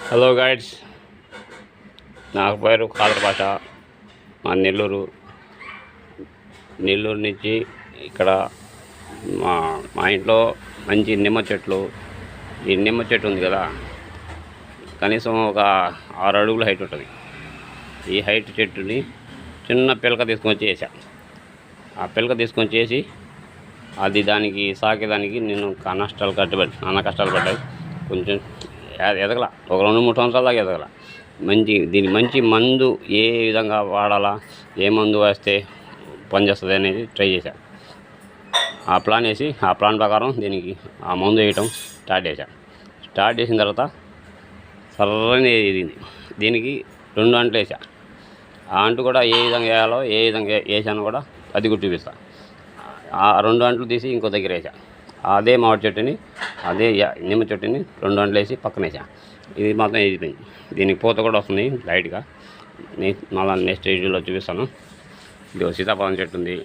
Hello guides, నా పేరు ఖాదర్ బాషా. మా నెల్లూరు నుంచి ఇక్కడ మా ఇంట్లో మంచి నిమ్మ చెట్లు. ఈ నిమ్మ చెట్టు ఉంది కదా, కనీసం ఒక 6 అడుగుల హైట్ ఉంటుంది. ఈ హైట్ చెట్టుని చిన్న పిలక తీసుకొని వేసా. ఆ పిలక తీసుకొని చేసి అది దానికి సాకేదానికి నేను నాన్న కష్టాలు పడ్డాయి. కొంచెం ఎదగల, ఒక 2-3 సంవత్సరాల దాకా ఎదగల. దీనికి మంచి మందు ఏ విధంగా వాడాలా, ఏ మందు వేస్తే పనిచేస్తుంది అనేది ట్రై చేశాను. ఆ ప్లాన్ ప్రకారం దీనికి ఆ మందు వేయటం స్టార్ట్ చేసిన తర్వాత సర్రని ఎదిగింది. దీనికి 2 అంట్లు వేసా. ఆ అంటు కూడా ఏ విధంగా వేయాలో, ఏ విధంగా వేసానో కూడా అది కూడా చూపిస్తాను. ఆ 2 అంట్లు తీసి ఇంకో దగ్గర వేసా. అదే మామిడి చెట్టుని, అదే నిమ్మ చెట్టుని 2 అంట్లు వేసి పక్కన వేసా. ఇది మాత్రం ఎదిగిపోయింది. దీనికి పూత కూడా వస్తుంది లైట్గా. మళ్ళీ నెక్స్ట్ వీడియోలో చూపిస్తాను. ఇది సీతాఫలం చెట్టు ఉంది.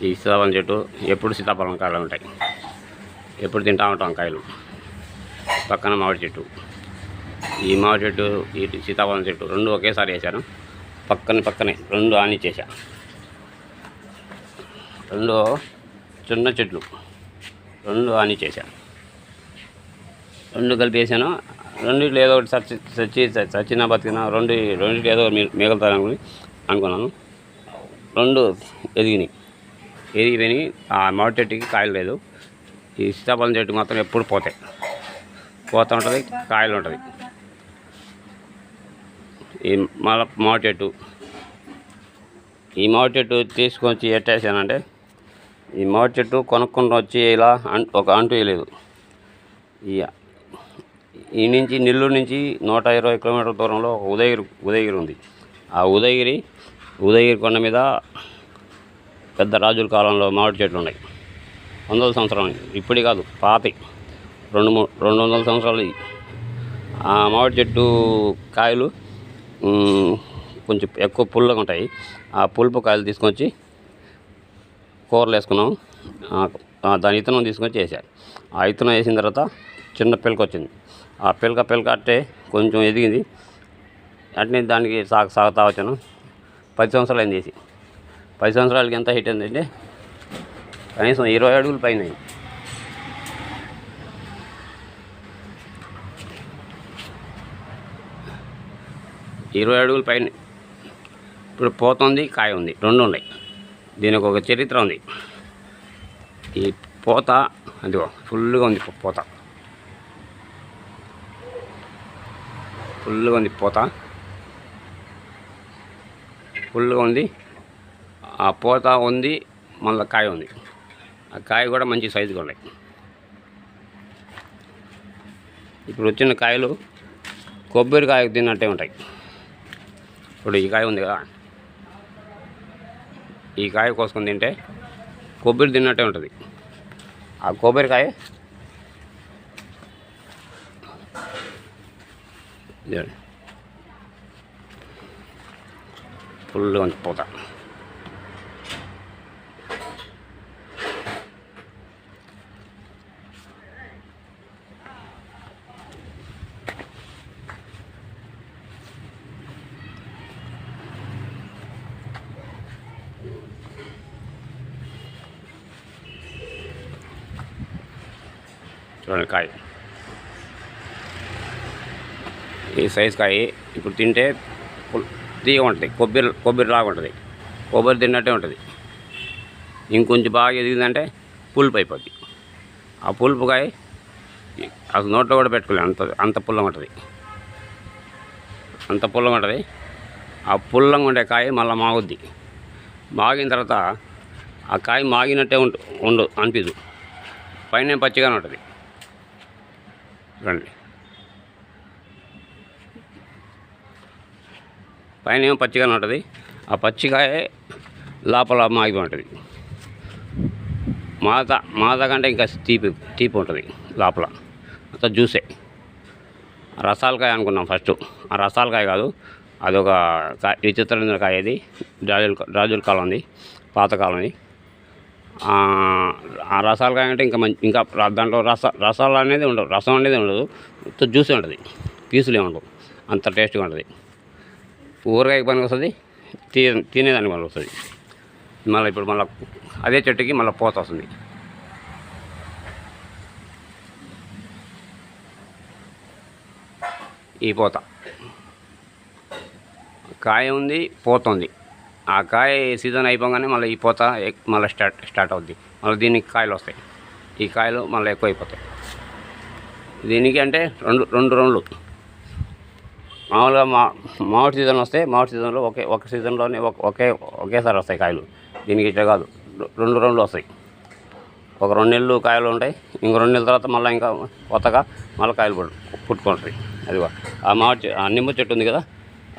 ఈ సీతాఫలం చెట్టు ఎప్పుడు సీతాఫలం కాయలు ఉంటాయి, ఎప్పుడు తింటా ఉంటాం కాయలు. పక్కన మామిడి చెట్టు, ఈ మామిడి చెట్టు, ఈ సీతాఫలం చెట్టు 2 ఒకేసారి వేసాను. పక్కనే 2 ఆనిచ్చేసా. 2 చిన్న చెట్లు 2 ఆనిచ్చేసా. 2 కలిపి వేసాను. రెండిట్లో ఏదో ఒకటి చచ్చినా బతికినా రెండిట్లో ఏదో మిగులుతాను అనుకున్నాను. 2 ఎదిగిపోయి ఆ మామిడి చెట్టుకి కాయలు లేదు. ఈ సీతాఫలం చెట్టు మాత్రం ఎప్పుడు పోతా ఉంటుంది, కాయలు ఉంటుంది. ఈ మామిడి చెట్టు తీసుకొచ్చి ఎట్టేసానంటే, ఈ మామిడి చెట్టు కొనుక్కొని వచ్చి ఇలా ఒక అంటు వేయలేదు. ఈ నుంచి నెల్లూరు నుంచి 120 కిలోమీటర్ల దూరంలో ఉదయగిరి ఉంది. ఆ ఉదయగిరి కొండ మీద పెద్ద రాజుల కాలంలో మామిడి చెట్లు ఉన్నాయి. 100 సంవత్సరాలు, ఇప్పుడు కాదు, పాతి 200 సంవత్సరాలు. ఆ మామిడి చెట్టు కాయలు కొంచెం ఎక్కువ పుల్లగా ఉంటాయి. ఆ పులుపు కాయలు తీసుకొచ్చి కూరలు వేసుకున్నాం. దాని విత్తనం తీసుకొచ్చి వేసారు. ఆ విత్తనం వేసిన తర్వాత చిన్న పిలక వచ్చింది. ఆ పిలక అట్టే కొంచెం ఎదిగింది. అట్నే దానికి సాగుతా వచ్చాను. 10 సంవత్సరాలు అయింది చేసి. 10 సంవత్సరాలకి ఎంత హైట్ అయిందంటే కనీసం 20 అడుగుల పైన. 20 అడుగుల పైన ఇప్పుడు పోతుంది, కాయ ఉంది, 2 ఉన్నాయి. దీనికి ఒక చరిత్ర ఉంది. ఈ పూత అదిగో ఫుల్గా ఉంది. ఫుల్గా ఉంది. ఆ పూత ఉంది, మళ్ళీ కాయ ఉంది. ఆ కాయ కూడా మంచి సైజుగా ఉన్నాయి. ఇప్పుడు వచ్చిన కాయలు కొబ్బరికాయ తిన్నట్టే ఉంటాయి. ఇప్పుడు ఈ కాయ ఉంది కదా, ఈ కాయ కోసుకొని తింటే కొబ్బరి తిన్నట్టే ఉంటుంది. ఆ కొబ్బరికాయ ఫుల్గా ఉంది పూత. చూడండి కాయ, ఈ సైజు కాయ. ఇప్పుడు తింటే తీగ ఉంటుంది, కొబ్బరిలాగా ఉంటుంది. కొబ్బరి తిన్నట్టే ఉంటుంది. ఇంకొంచెం బాగా ఎదిగిందంటే పులుపు అయిపోద్ది. ఆ పులుపు కాయ అసలు నోట్లో కూడా పెట్టుకోలేదు, అంత పుల్లంగా ఉంటుంది. ఆ పుల్లంగా ఉండే కాయ మళ్ళీ మాగుద్ది. మాగిన తర్వాత ఆ కాయ మాగినట్టే అనిపించదు, పైన పచ్చిగానే ఉంటుంది. రండి, పైన ఏమో పచ్చిగానే ఉంటుంది. ఆ పచ్చికాయ లోపల మాగిపోయి ఉంటుంది. మాత కంటే ఇంకా తీపి ఉంటుంది లోపల, అంతా జ్యూసే. రసాలకాయ అనుకున్నాం ఫస్ట్. ఆ రసాలకాయ కాదు, అదొక విచిత్రమైన కాయ. ఇది రాజుల కాలం ఉంది, పాతకాలంది. ఆ రసాలకాయ అంటే ఇంకా దాంట్లో రసాలు అనేది ఉండవు, రసం అనేది ఉండదు, జ్యూసే ఉంటుంది. పీసులు ఏముండవు, అంత టేస్ట్గా ఉంటుంది. ఊరగాయకి పనికి వస్తుంది, తినేదానికి పనికి వస్తుంది. మళ్ళీ ఇప్పుడు మళ్ళీ అదే చెట్టుకి మళ్ళీ పూత వస్తుంది. ఈ పూత కాయ ఉంది, పూత ఉంది. ఆ కాయ సీజన్ అయిపోగానే మళ్ళీ ఈ పూత మళ్ళీ స్టార్ట్ అవుద్ది. మళ్ళీ దీనికి కాయలు వస్తాయి. ఈ కాయలు మళ్ళీ ఎక్కువ అయిపోతాయి. దీనికి అంటే రెండు రౌండ్లు మామూలుగా మామిడి సీజన్ వస్తే మామిడి సీజన్లో ఒక సీజన్లోనే ఒకేసారి వస్తాయి కాయలు. దీనికి ఇట్లా కాదు, 2 రౌండ్లు వస్తాయి. ఒక 2 నెలలు కాయలు ఉంటాయి, ఇంకో 2 నెలల తర్వాత మళ్ళీ ఇంకా కొత్తగా మళ్ళీ కాయలు పుట్టుకుంటాయి. అది ఆ నిమ్మ చెట్టు ఉంది కదా,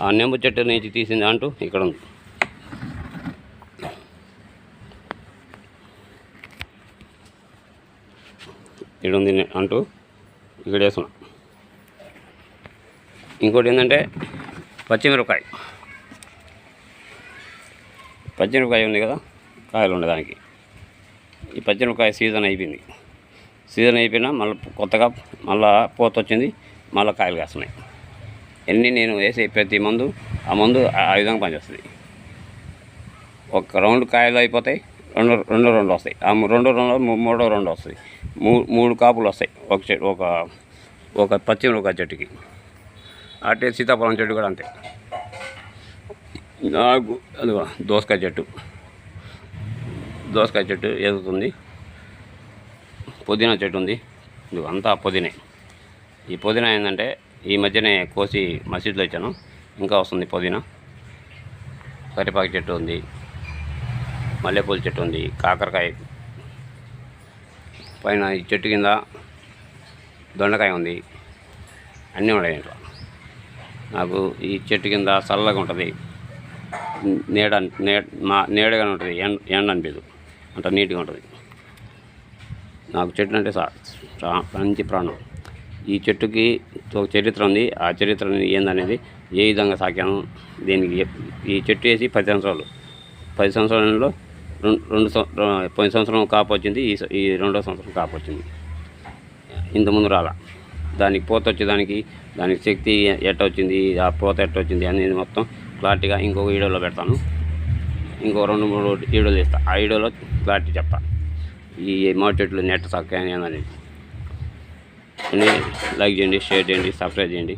ఆ నిమ్మ చెట్టు నుంచి తీసింది అంటూ ఇక్కడ ఉంది. ఇక్కడ ఉంది అంటూ ఇక్కడ వేస్తున్నా. ఇంకోటి ఏంటంటే పచ్చిమిరపకాయ ఉంది కదా, కాయలు ఉండే దానికి. ఈ పచ్చిమిరపకాయ సీజన్ అయిపోయింది. సీజన్ అయిపోయినా మళ్ళీ కొత్తగా మళ్ళీ పూత వచ్చింది, మళ్ళీ కాయలు కాస్తున్నాయి. నేను వేసే ప్రతి మందు ఆ మందు ఆ విధంగా పనిచేస్తుంది. ఒక రౌండ్ కాయలు అయిపోతాయి, రెండో రౌండ్ వస్తాయి. ఆ రెండో రౌండ్ మూడో రౌండ్ వస్తుంది. 3 కాపులు వస్తాయి ఒక పచ్చిమిరపకాయ చెట్టుకి. అటే సీతాఫలం చెట్టు కూడా అంతే. నాకు అది దోసకాయ చెట్టు ఎదుగుతుంది. పుదీనా చెట్టు ఉంది. ఇది అంతా పుదీనే. ఈ పుదీనా ఏంటంటే ఈ మధ్యనే కోసి మసీదులో ఇచ్చాను, ఇంకా వస్తుంది పుదీనా. కరివేపాకు చెట్టు ఉంది, మల్లెపూల చెట్టు ఉంది, కాకరకాయ పైన ఈ చెట్టు కింద దొండకాయ ఉంది. అన్నీ ఉన్నాయి ఇంట్లో. నాకు ఈ చెట్టు కింద చల్లగా ఉంటుంది, నీడగానే ఉంటుంది, ఎండ అనిపించదు, అంత నీట్గా ఉంటుంది. నాకు చెట్టు అంటే మంచి ప్రాణం. ఈ చెట్టుకి ఒక చరిత్ర ఉంది. ఆ చరిత్ర ఏందనేది, ఏ విధంగా సాకాను దీనికి. ఈ చెట్టు వేసి 10 సంవత్సరాలలో 10 సంవత్సరం కాపు వచ్చింది. ఈ 2వ సంవత్సరం కాపు వచ్చింది. ఇంతకుముందు రాలా. దానికి పూత వచ్చేదానికి దానికి శక్తి ఎట్ట వచ్చింది, ఆ పూత ఎట్ట వచ్చింది అనేది మొత్తం క్లారిటీగా ఇంకొక వీడియోలో పెడతాను. ఇంకో 2-3 వీడియోలు తీస్తాను. ఆ వీడియోలో క్లారిటీ చెప్తాను ఈ మామిడి చెట్లు నెట్ సాకాను అనేది. లైక్ చేయండి, షేర్ చేయండి, సబ్స్క్రైబ్ చేయండి.